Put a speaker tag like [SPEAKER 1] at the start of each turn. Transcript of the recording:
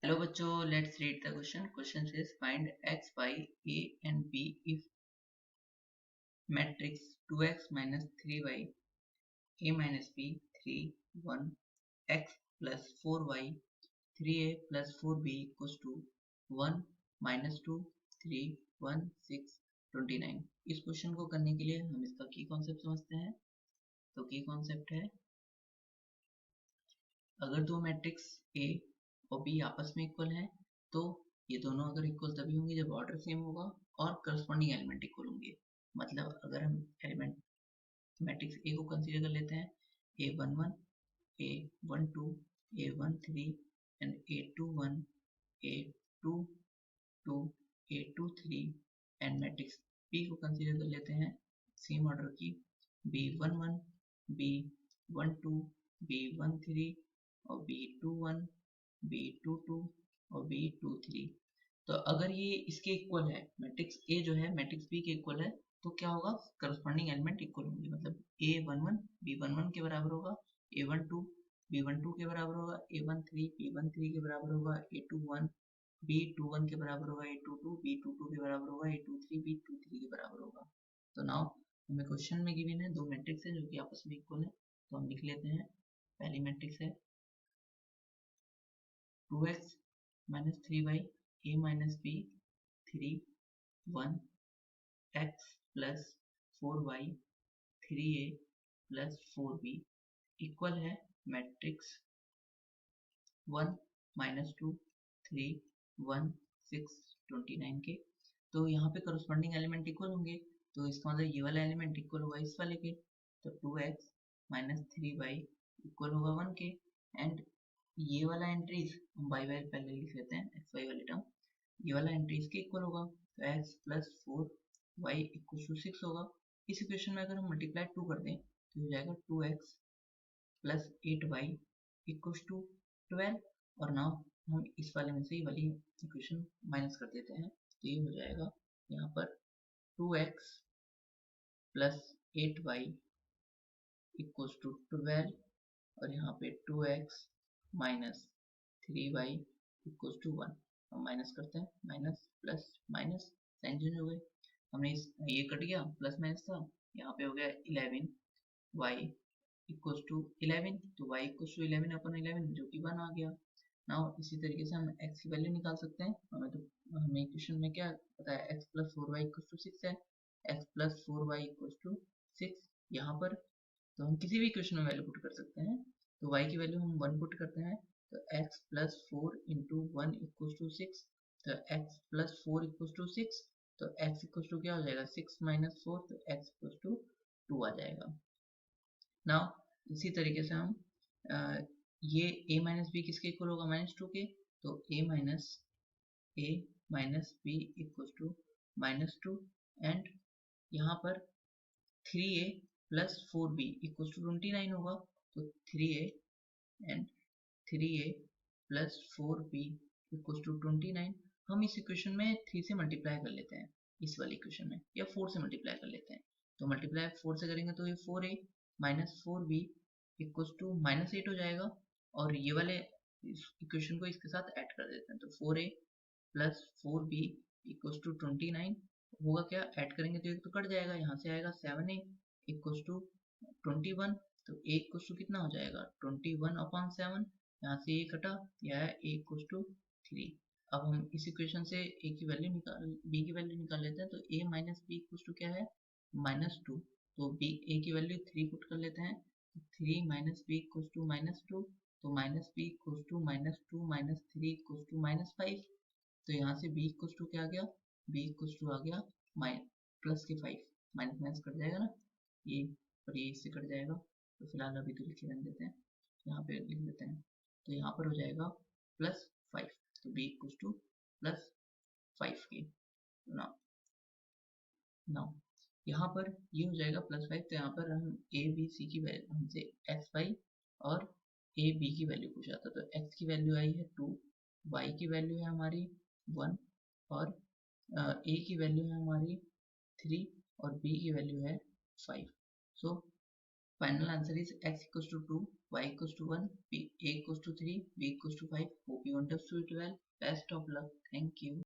[SPEAKER 1] Hello बच्चों, let's read the question. Question says find x, y, a and b if matrix 2x minus 3y, a minus b 3 1 x plus 4y 3a plus 4b equals to 1 minus 2 3 1 6 29। इस question को करने के लिए हम इसका की concept समझते हैं। तो की कॉन्सेप्ट है, अगर दो मैट्रिक्स A और B आपस में इक्वल हैं तो ये दोनों अगर इक्वल तभी होंगे जब ऑर्डर सेम होगा और करस्पॉन्डिंग एलिमेंट इक्वल होंगे। मतलब अगर हम एलिमेंट मैट्रिक्स A को कंसीडर कर लेते हैं, A11, A12, A13 and A21, A22, A23 and matrix B को कंसीडर कर लेते हैं सेम ऑर्डर की, B11, B12, B13 और B21, B22 और B23। तो अगर ये इसके इक्वल है, मैट्रिक्स A जो है मैट्रिक्स B के इक्वल है, तो क्या होगा, करस्पॉन्डिंग एलिमेंट इक्वल होंगे। मतलब A11 B11 के बराबर होगा, A12 B12 के बराबर होगा, A13 B13 के बराबर होगा, A21 B21 के बराबर होगा, A22 B22 के बराबर होगा, A23 B23 के बराबर होगा। तो नाउ हमें क्वेश्चन में गिवन है दो मैट्रिक्स है जो कि आपस में इक्वल है, तो हम लिख लेते हैं। पहली मैट्रिक्स है 2x minus 3y a minus b 3 1 x plus 4y 3a plus 4b equal है मैट्रिक्स 1 minus 2 3 1 6 29 के। तो यहाँ पे करस्पॉन्डिंग एलिमेंट इक्वल होंगे, तो इसका मतलब ये वाला एलिमेंट इक्वल होगा इस वाले के, तो 2x minus 3y इक्वल होगा 1 के। एंड ये वाला एंट्रीज हम बाई बाई पहले लिख लेते हैं, एक्स वाई वाले टर्म, ये वाला एंट्रीज के इक्वल होगा, तो x plus 4y equal to 6 होगा। इस इक्वेशन में अगर हम मल्टीप्लाई 2 कर दें तो हो जाएगा 2x plus 8y equal to 12। और नाउ हम इस वाले में से ये वाली इक्वेशन माइनस कर देते हैं, तो ये हो जाएगा यहाँ पर 2x plus 8y equal to 12 और यहाँ पे 2x minus 3y equal to 1। हम माइनस करते हैं, minus plus minus sign change हो गए, हमने ये कट गया, प्लस माइनस था, यहाँ पे हो गया 11y इक्वल टू 11, तो y इक्वल टू 11 अपन 11 जो कि 1 आ गया। नाउ इसी तरीके से हम x की वैल्यू निकाल सकते हैं। हमें इक्वेशन में क्या पता है, x plus 4y equal to 6 है, x plus 4y equal to 6 यहाँ पर, तो हम किसी भी इक्वेशन में वैल्यू पुट कर सकते हैं। तो y की वैल्यू हम 1 पुट करते हैं, तो x plus 4 into 1 equal to 6, तो x प्लस 4 इक्वल टू 6, तो x इक्वल टू क्या हो जाएगा, 6 माइनस 4, तो x इक्वल टू 2 आ जाएगा। नाउ इसी तरीके से हम ये a माइनस बी किसके इक्वल होगा, माइनस 2 के, तो a minus B equal to minus 2 and यहाँ पर 3a plus 4b equal to 29 होगा, तो 3a and 3a plus 4b equal to 29। हम इस इक्वेशन में 3 से मल्टीप्लाई कर लेते हैं इस वाली इक्वेशन में, या 4 से मल्टीप्लाई कर लेते हैं। तो मल्टीप्लाई 4 से करेंगे तो ये 4a minus 4b equal to minus 8 हो जाएगा, और ये वाले इक्वेशन को इसके साथ ऐड कर देते हैं, तो 4a plus 4b equal to 29 होगा। क्या ऐड करेंगे तो एक तो कट जाएगा, यहाँ से आएगा 7a इक्वल टू 21, तो a इक्वल टू कितना हो जाएगा 21 अपॉन 7, यहाँ से a कटा, यह है a इक्वल टू 3। अब हम इस इक्वेशन से a की वैल्यू b की वैल्यू निकाल लेते हैं, तो a minus B equal to क्या है, माइनस 2, तो a की वैल्यू 3 पुट कर लेते हैं, 3 minus B equal to minus 2, तो minus B equal to minus 2 minus 3 equal to minus 5, तो यहाँ से b इक्वल टू क्या आ गया, b इक्वल टू आ गया प्लस के 5, माइनस माइनस कट जाएगा ना ये, और ये इससे कट जाएगा, तो फिलहाल अभी तो लिखे रहने देते हैं, यहाँ पे लिख देते हैं, तो यहाँ पर हो जाएगा प्लस 5, तो b इक्वल टू प्लस 5 के। नाउ यहाँ पर ये हो जाएगा प्लस 5, तो यहाँ पर हम a b c की वैल्यू, हमसे x y और a b की वैल्यू पूछा था, तो x की वैल्यू आई है 2, y की वैल्यू है हमारी 1 और a की वैल्यू है हमारी 3 और b की वैल्यू है 5। So final answer is x equal to 2 y equals to 1, a equals to 3, b equals to 5. Hope you understood it well. Best of luck. Thank you.